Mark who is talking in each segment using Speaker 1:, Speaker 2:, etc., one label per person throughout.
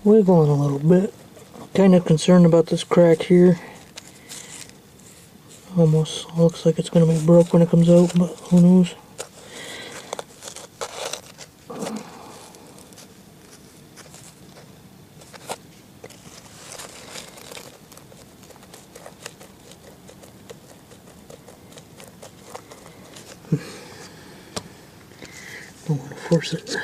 Speaker 1: wiggling a little bit. Kind of concerned about this crack here. Almost looks like it's going to be broke when it comes out, but who knows. Don't want to force it.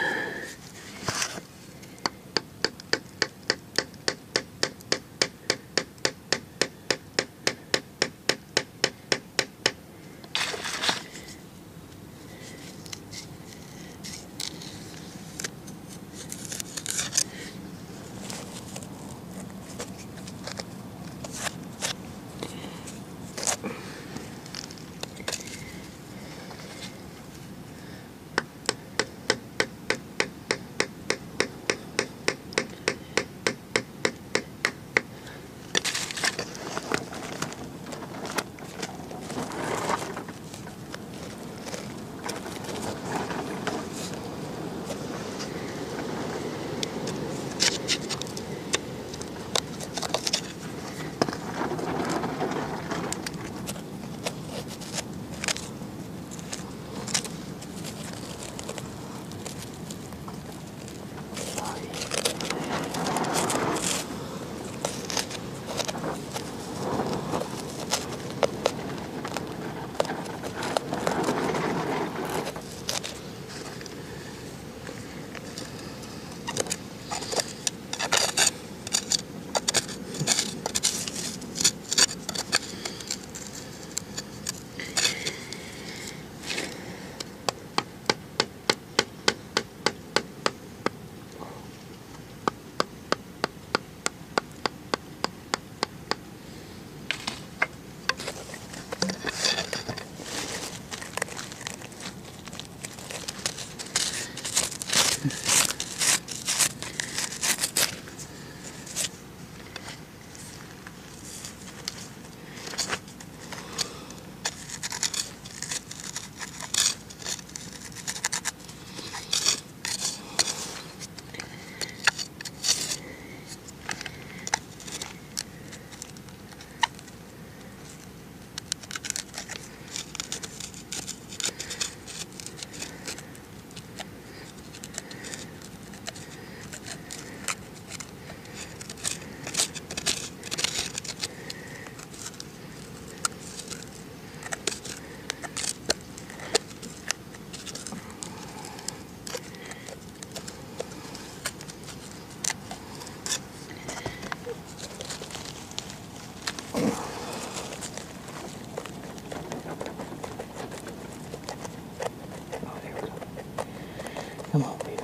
Speaker 1: Come on, baby.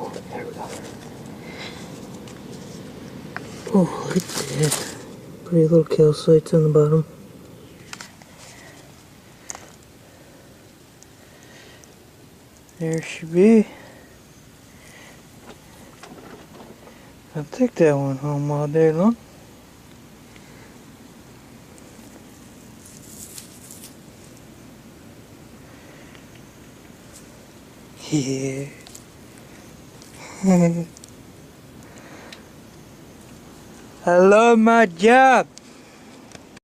Speaker 1: Oh, there we go. Oh, look at that. Pretty little calcites on the bottom. There she be. I'll take that one home all day long. Yeah. I love my job.